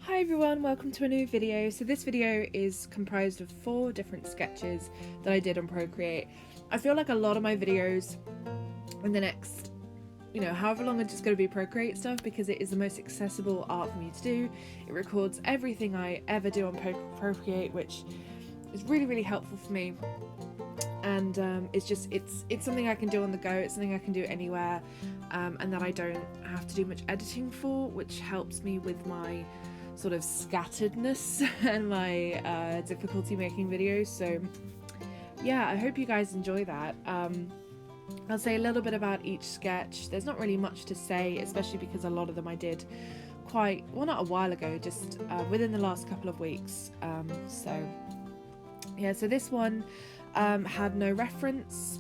Hi everyone, welcome to a new video. So this video is comprised of 4 different sketches that I did on Procreate. I feel like a lot of my videos in the next, however long, are just going to be Procreate stuff because it is the most accessible art for me to do. It records everything I ever do on Procreate, which is really, really helpful for me. And it's something I can do on the go, it's something I can do anywhere, and that I don't have to do much editing for, which helps me with my sort of scatteredness and my difficulty making videos. So yeah, I hope you guys enjoy that. I'll say a little bit about each sketch. There's not really much to say, especially because a lot of them I did not a while ago, just within the last couple of weeks. So this one had no reference.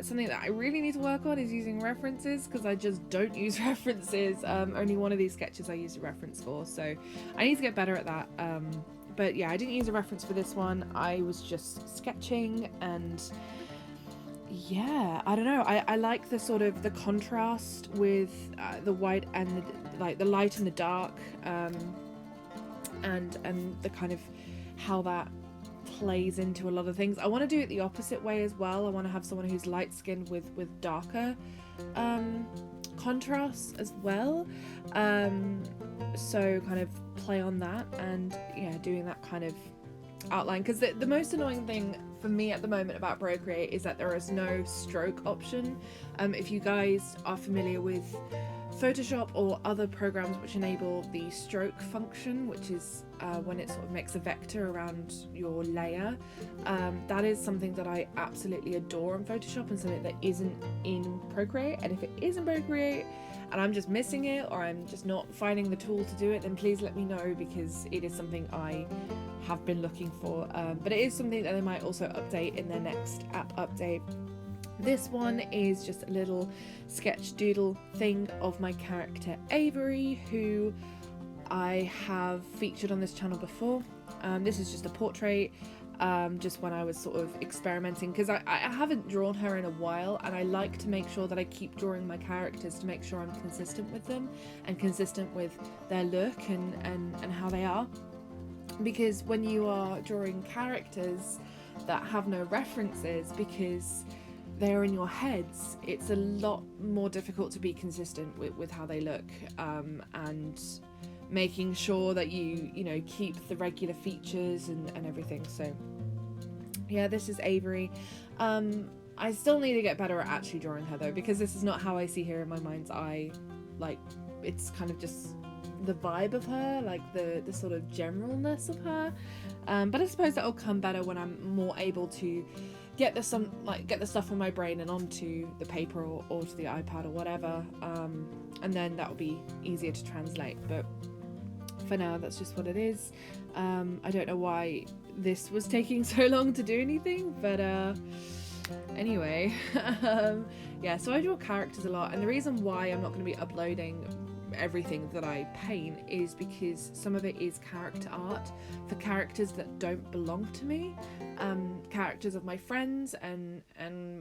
Something that I really need to work on is using references, because I just don't use references. Only one of these sketches I used a reference for, so I need to get better at that. But yeah, I didn't use a reference for this one. I was just sketching, and yeah, I don't know. I like the sort of the contrast with the white and the light and the dark, and the kind of how that plays into a lot of things. I want to do it the opposite way as well. I want to have someone who's light skinned with darker contrasts as well. So kind of play on that, and yeah, doing that kind of outline, because the most annoying thing for me at the moment about Procreate is that there is no stroke option. If you guys are familiar with Photoshop or other programs which enable the stroke function, which is when it sort of makes a vector around your layer, that is something that I absolutely adore in Photoshop, and something that isn't in Procreate. And if it is in Procreate and I'm just missing it, or I'm just not finding the tool to do it, then please let me know, because it is something I have been looking for. But it is something that they might also update in their next app update. This one is just a little sketch doodle thing of my character Avery, who I have featured on this channel before. This is just a portrait, just when I was sort of experimenting, because I haven't drawn her in a while, and I like to make sure that I keep drawing my characters to make sure I'm consistent with them and consistent with their look and how they are. Because when you are drawing characters that have no references, because they're in your heads, it's a lot more difficult to be consistent with how they look, and making sure that you keep the regular features and everything. So yeah, this is Avery. I still need to get better at actually drawing her though, because this is not how I see her in my mind's eye. Like, it's kind of just the vibe of her, like the sort of generalness of her, but I suppose that'll come better when I'm more able to get the stuff from my brain and onto the paper or to the iPad or whatever, and then that'll be easier to translate. But for now, that's just what it is. I don't know why this was taking so long to do anything, but anyway. Yeah, so I draw characters a lot, and the reason why I'm not going to be uploading everything that I paint is because some of it is character art for characters that don't belong to me, characters of my friends and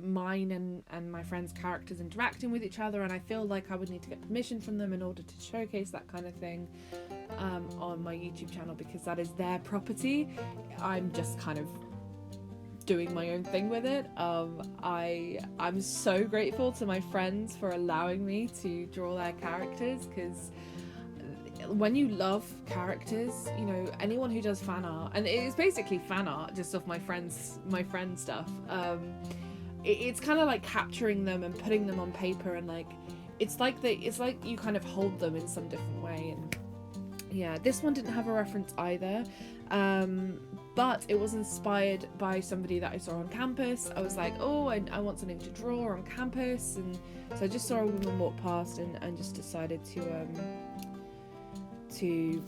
mine and my friends' characters interacting with each other, and I feel like I would need to get permission from them in order to showcase that kind of thing on my YouTube channel, because that is their property. I'm just kind of doing my own thing with it. I'm so grateful to my friends for allowing me to draw their characters, because when you love characters, anyone who does fan art, and it is basically fan art just of my friends stuff, it's kind of like capturing them and putting them on paper, and it's like you kind of hold them in some different way. And yeah, this one didn't have a reference either, but it was inspired by somebody that I saw on campus. I was like, oh, I want something to draw on campus, and so I just saw a woman walk past and just decided to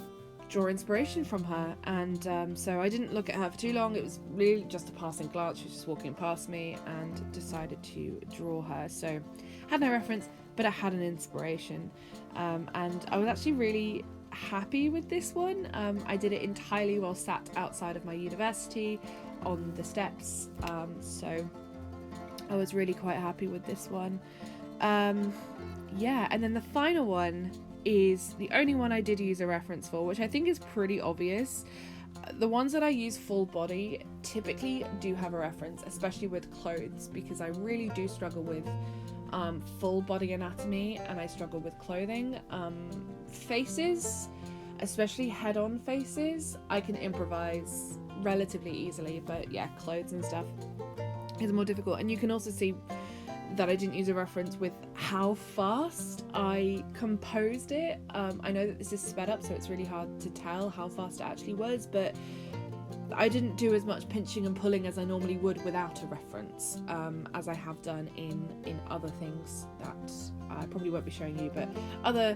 draw inspiration from her. And so I didn't look at her for too long. It was really just a passing glance. She was just walking past me, and decided to draw her. So had no reference, but I had an inspiration, and I was actually really happy with this one. I did it entirely while sat outside of my university on the steps, so I was really quite happy with this one. Yeah, and then the final one is the only one I did use a reference for, which I think is pretty obvious. The ones that I use full body typically do have a reference, especially with clothes, because I really do struggle with full body anatomy, and I struggle with clothing. Faces, especially head-on faces, I can improvise relatively easily, but yeah, clothes and stuff is more difficult. And you can also see that I didn't use a reference with how fast I composed it. I know that this is sped up, so it's really hard to tell how fast it actually was, but I didn't do as much pinching and pulling as I normally would without a reference, as I have done in other things that I probably won't be showing you, but other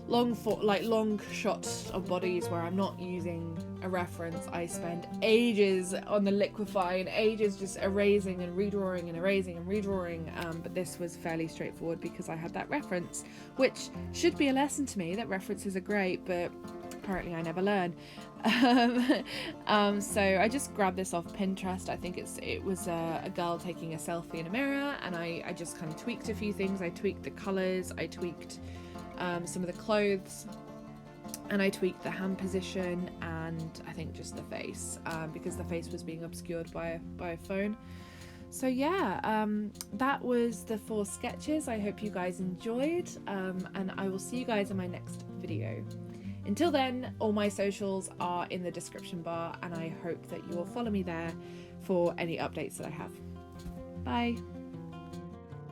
long shots of bodies where I'm not using a reference. I spend ages on the liquify and ages just erasing and redrawing and erasing and redrawing, but this was fairly straightforward because I had that reference, which should be a lesson to me that references are great, but apparently I never learn. So I just grabbed this off Pinterest. I think it was a girl taking a selfie in a mirror, and I just kind of tweaked a few things. I tweaked the colours, I tweaked some of the clothes, and I tweaked the hand position, and I think just the face, because the face was being obscured by a phone. So yeah, that was the 4 sketches. I hope you guys enjoyed, and I will see you guys in my next video. Until then, all my socials are in the description bar, and I hope that you will follow me there for any updates that I have. Bye!